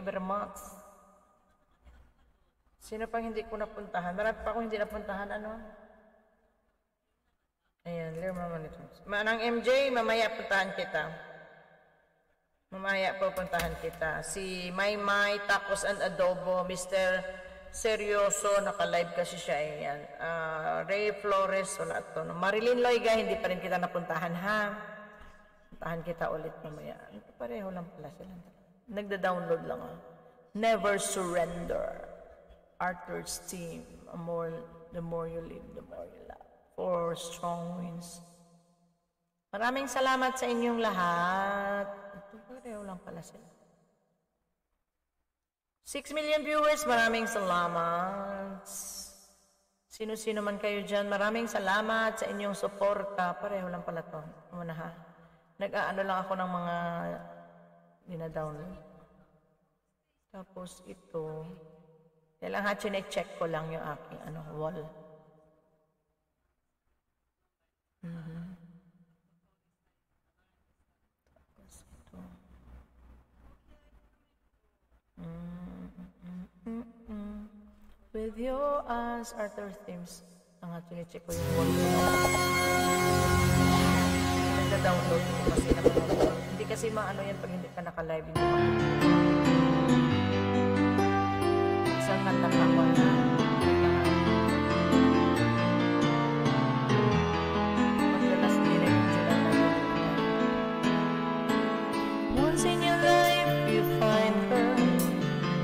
you very much. Sino pang hindi ko napuntahan? Marami pa akong hindi napuntahan, ano? Ayan, Lear Mama nito. Manang MJ, mamaya puntahan kita. Mamaya pupuntahan kita. Si Maymay, Tacos and Adobo, Mr. Seryoso, naka-live kasi siya. Ayan. Ray Flores, wala ito. Marilyn Loiga, hindi pa rin kita napuntahan, ha? Puntahan kita ulit mamaya. Pareho lang pala sila. Nagda-download lang, ha? Never surrender. Arthur's team. The more you live, the more you love. For strong winds. Maraming salamat sa inyong lahat. Ito pareho lang pala sila. 6 million viewers, maraming salamat. Sino-sino man kayo dyan, maraming salamat sa inyong suporta. Pareho lang pala to. Muna ha. Nag-aano lang ako ng mga dinadownload. Tapos ito. Kailang ha, chinek-check ko lang yung aking wall. Tapos ito. With your eyes, Arthur Themes. Ang chinek-check ko yung wall. Nagda-download ko kasi naman. Hindi kasi maano yan pag hindi ka naka-live. Isang kanta pa ko na. Once in your life you find her,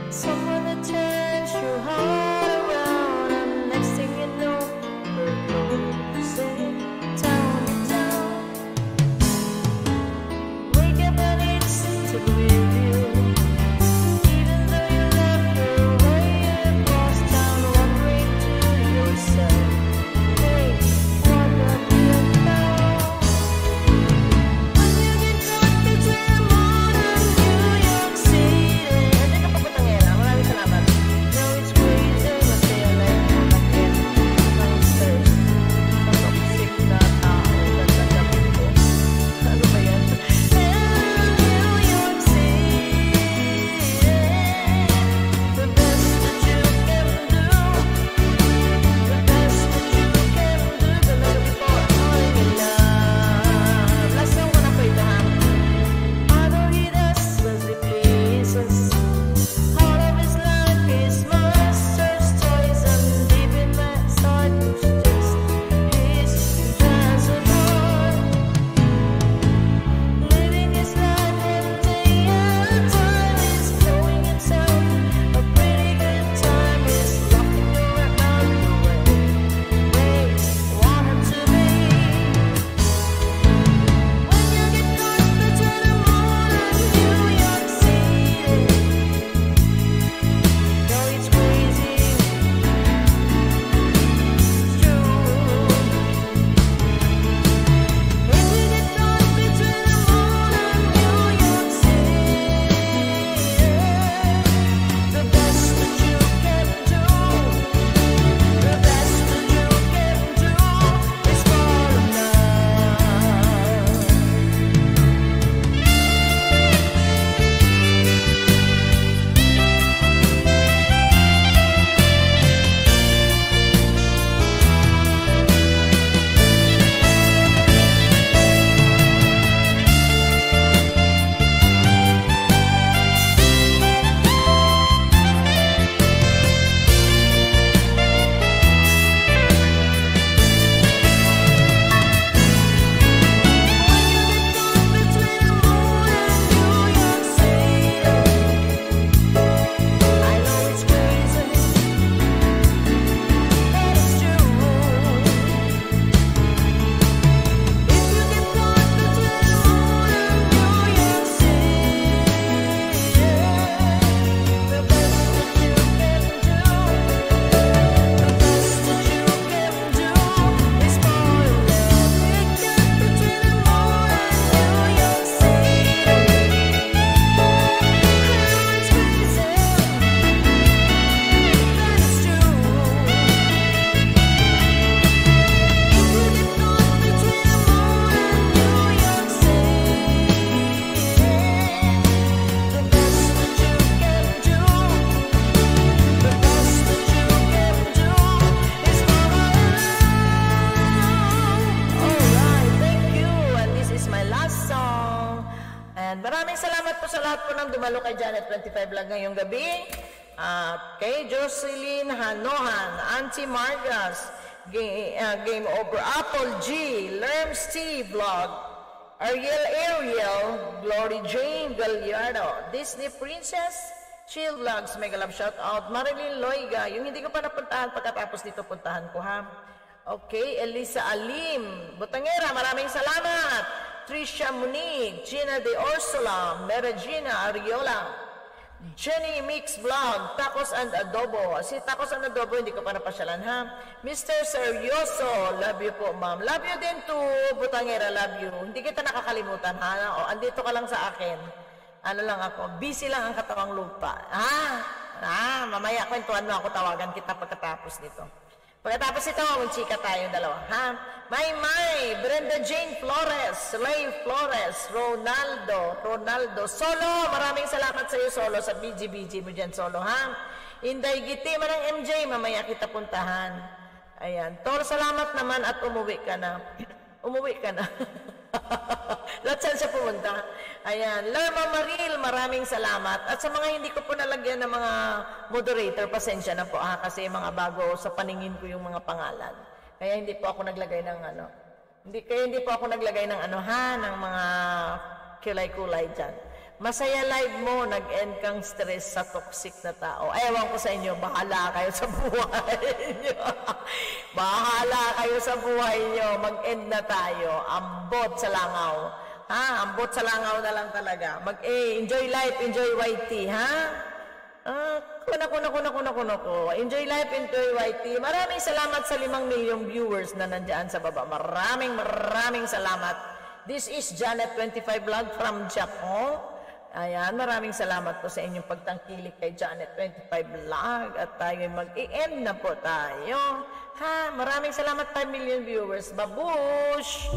someone that turns your heart around, and next thing you know, her closing down. Wake up and it's still with you, even though you left her way across town. Maraming salamat po sa lahat po ng dumalo kay Janet 25 Vlog ngayong gabi. Kay Jocelyn Hanohan, Auntie Margas, Game Over, Apple G, Lerms T Vlog, Ariel, Glory Jane Gallardo, Disney Princess, Chill Vlogs, Mega Love Shoutout, Marilyn Loiga, yung hindi ko pa napuntahan pagkatapos dito puntahan ko ha. Okay, Elisa Alim, Butangera, maraming salamat. Trisha Munig, Gina De Ursula, Meragina Ariola, Jenny Mix Vlog, Tacos and Adobo. Si Tacos and Adobo, hindi ko pa napasyalan ha. Mr. Seryoso, love you po ma'am. Love you din to Butangera, love you. Hindi kita nakakalimutan ha. O, andito ka lang sa akin. Ano lang ako, busy lang ang katawang lupa. Mamaya kwentuhan mo ako, tawagan kita pagkatapos nito. Pagkatapos ito, magchika tayo dalawa, ha? May, Brenda Jane Flores, Ray Flores, Ronaldo, Solo, maraming salamat sa iyo, Solo, sa BG mo dyan, Solo, ha? Inday Giti, manang MJ, mamaya kita puntahan. Ayan, Tor, salamat naman at umuwi ka na. Umuwi ka na. Lahat saan siya pumunta. Ayan, Lerma Maril, maraming salamat. At sa mga hindi ko po nalagyan ng mga moderator, pasensya na po ha, kasi mga bago sa paningin ko yung mga pangalan. Kaya hindi po ako naglagay ng hindi po ako naglagay ng ng mga kulay-kulay dyan. Masaya live mo, nag-end kang stress sa toxic na tao. Ewan ko sa inyo, bahala kayo sa buhay nyo. Bahala kayo sa buhay nyo. Mag-end na tayo. Ambot sa langaw. Ha? Ambot sa langaw na lang talaga. Enjoy life, enjoy YT, ha? Kuno. Enjoy life, enjoy YT. Maraming salamat sa 5 milyong viewers na nandyan sa baba. Maraming salamat. This is Janet 25 Vlog from Japan. Ayan, maraming salamat po sa inyong pagtangkilik kay Janet 25 Vlog. At tayo mag-i-end na po tayo. Ha? Maraming salamat 5 million viewers. Babush!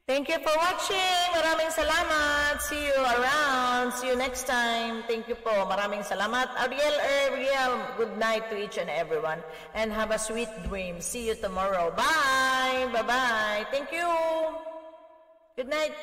Thank you for watching. Maraming salamat. See you around. See you next time. Thank you po. Maraming salamat. Ariel, good night to each and everyone. And have a sweet dream. See you tomorrow. Bye. Bye-bye. Thank you. Good night.